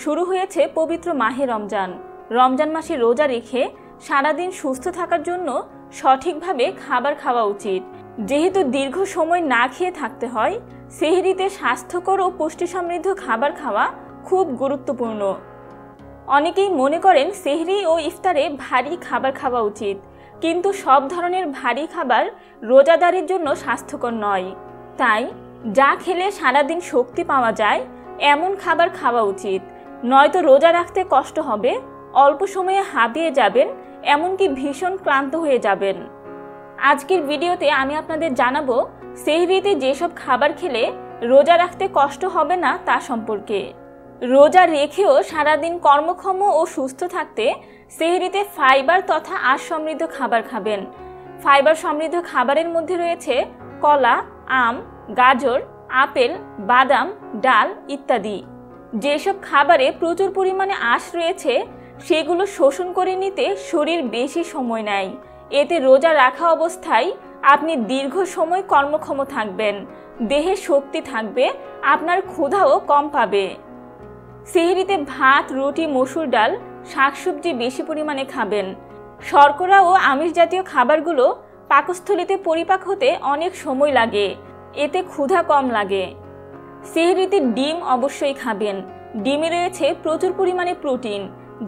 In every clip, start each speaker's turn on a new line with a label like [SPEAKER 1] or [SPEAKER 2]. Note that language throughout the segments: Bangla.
[SPEAKER 1] শুরু হয়েছে পবিত্র মাহে রমজান। রমজান মাসে রোজা রেখে সারাদিন সুস্থ থাকার জন্য সঠিকভাবে খাবার খাওয়া উচিত। যেহেতু দীর্ঘ সময় না খেয়ে থাকতে হয়, সেহরিতে স্বাস্থ্যকর ও পুষ্টি সমৃদ্ধ খাবার খাওয়া খুব গুরুত্বপূর্ণ। অনেকেই মনে করেন সেহরি ও ইফতারে ভারী খাবার খাওয়া উচিত, কিন্তু সব ধরনের ভারী খাবার রোজাদারের জন্য স্বাস্থ্যকর নয়। তাই যা খেলে সারাদিন শক্তি পাওয়া যায় এমন খাবার খাওয়া উচিত, নয়তো রোজা রাখতে কষ্ট হবে, অল্প সময়ে হাঁপিয়ে যাবেন, এমনকি ভীষণ ক্লান্ত হয়ে যাবেন। আজকের ভিডিওতে আমি আপনাদের জানাবো সেহরিতে যেসব খাবার খেলে রোজা রাখতে কষ্ট হবে না তা সম্পর্কে। রোজা রেখেও সারাদিন কর্মক্ষম ও সুস্থ থাকতে সেহরিতে ফাইবার তথা আঁশ সমৃদ্ধ খাবার খাবেন। ফাইবার সমৃদ্ধ খাবারের মধ্যে রয়েছে কলা, আম, গাজর, আপেল, বাদাম, ডাল ইত্যাদি। যেসব খাবারে প্রচুর পরিমাণে আঁশ রয়েছে সেগুলো শোষণ করে নিতে শরীর বেশি সময় নেয়। এতে রোজা রাখা অবস্থায় আপনি দীর্ঘ সময় কর্মক্ষম থাকবেন, দেহে শক্তি থাকবে, আপনার ক্ষুধাও কম পাবে। সেহরিতে ভাত, রুটি, মসুর ডাল, শাকসবজি বেশি পরিমাণে খাবেন। শর্করা ও আমিষ জাতীয় খাবারগুলো পাকস্থলীতে পরিপাক হতে অনেক সময় লাগে, এতে ক্ষুধা কম লাগে। সেহরিতে ডিম অবশ্যই খাবেন। ডিমে রয়েছে প্রচুর পরিমাণে প্রোটিন,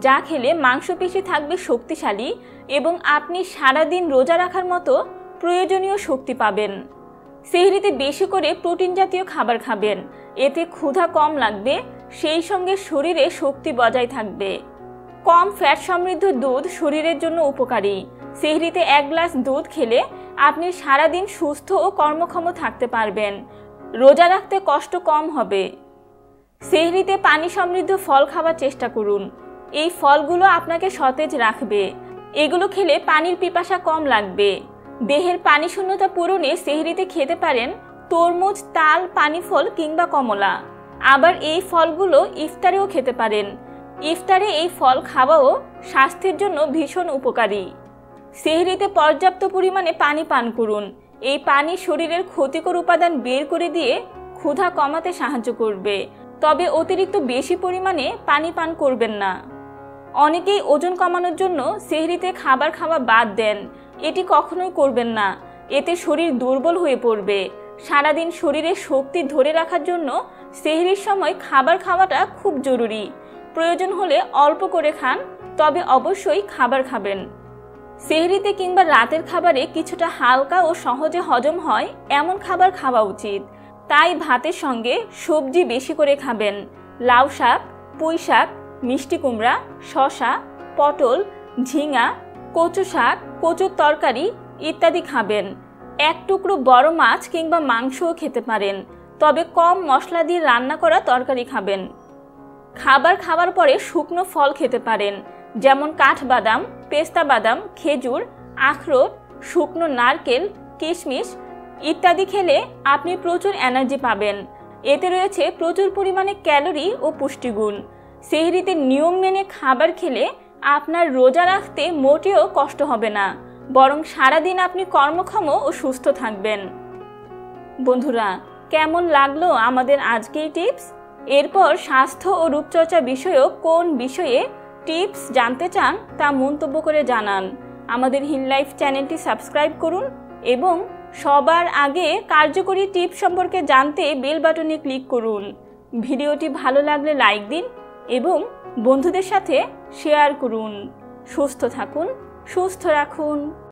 [SPEAKER 1] যা খেলে মাংসপেশি থাকবে শক্তিশালী এবং আপনি সারাদিন রোজা রাখার মতো প্রয়োজনীয় শক্তি পাবেন। সেহরিতে বেশি করে প্রোটিন জাতীয় খাবার খাবেন, এতে ক্ষুধা কম লাগবে, সেই সঙ্গে শরীরে শক্তি বজায় থাকবে। কম ফ্যাট সমৃদ্ধ দুধ শরীরের জন্য উপকারী। সেহরিতে 1 গ্লাস দুধ খেলে আপনি সারাদিন সুস্থ ও কর্মক্ষম থাকতে পারবেন, রোজা রাখতে কষ্ট কম হবে। সেহরিতে পানি সমৃদ্ধ ফল খাওয়ার চেষ্টা করুন। এই ফলগুলো আপনাকে সতেজ রাখবে। এগুলো খেলে পানির পিপাসা কম লাগবে। দেহের পানি শূন্যতা পূরণে সেহরিতে খেতে পারেন তরমুজ, তাল, পানি ফল কিংবা কমলা। আবার এই ফলগুলো ইফতারেও খেতে পারেন। ইফতারে এই ফল খাওয়াও স্বাস্থ্যের জন্য ভীষণ উপকারী। সেহরিতে পর্যাপ্ত পরিমাণে পানি পান করুন। এই পানি শরীরের ক্ষতিকর উপাদান বের করে দিয়ে ক্ষুধা কমাতে সাহায্য করবে, তবে অতিরিক্ত বেশি পরিমাণে পানি পান করবেন না। অনেকেই ওজন কমানোর জন্য সেহরিতে খাবার খাওয়া বাদ দেন, এটি কখনোই করবেন না, এতে শরীর দুর্বল হয়ে পড়বে। সারাদিন শরীরে শক্তি ধরে রাখার জন্য সেহরির সময় খাবার খাওয়াটা খুব জরুরি। প্রয়োজন হলে অল্প করে খান, তবে অবশ্যই খাবার খাবেন। সেহরিতে কিংবা রাতের খাবারে কিছুটা হালকা ও সহজে হজম হয় এমন খাবার খাওয়া উচিত। তাই ভাতের সঙ্গে সবজি বেশি করে খাবেন। লাউ শাক, পুঁই শাক, মিষ্টি কুমড়া, শসা, পটল, ঝিঙা, কচু শাক, কচুর তরকারি ইত্যাদি খাবেন। 1 টুকরো বড় মাছ কিংবা মাংসও খেতে পারেন, তবে কম মশলা দিয়ে রান্না করা তরকারি খাবেন। খাবার খাওয়ার পরে শুকনো ফল খেতে পারেন, যেমন কাঠবাদাম, পেস্তা বাদাম, খেজুর, আখরোট, শুকনো নারকেল, কিশমিশ ইত্যাদি খেলে আপনি প্রচুর এনার্জি পাবেন। এতে রয়েছে প্রচুর পরিমাণে ক্যালোরি ও পুষ্টিগুণ। সেহরিতে নিয়ম মেনে খাবার খেলে আপনার রোজা রাখতে মোটেও কষ্ট হবে না, বরং সারাদিন আপনি কর্মক্ষম ও সুস্থ থাকবেন। বন্ধুরা, কেমন লাগলো আমাদের আজকের টিপস? এরপর স্বাস্থ্য ও রূপচর্চা বিষয়ক কোন বিষয়ে টিপস জানতে চান তা মন্তব্য করে জানান। আমাদের হিল লাইফ চ্যানেলটি সাবস্ক্রাইব করুন এবং সবার আগে কার্যকরী টিপস সম্পর্কে জানতে বেল বাটনে ক্লিক করুন। ভিডিওটি ভালো লাগলে লাইক দিন এবং বন্ধুদের সাথে শেয়ার করুন। সুস্থ থাকুন, সুস্থ রাখুন।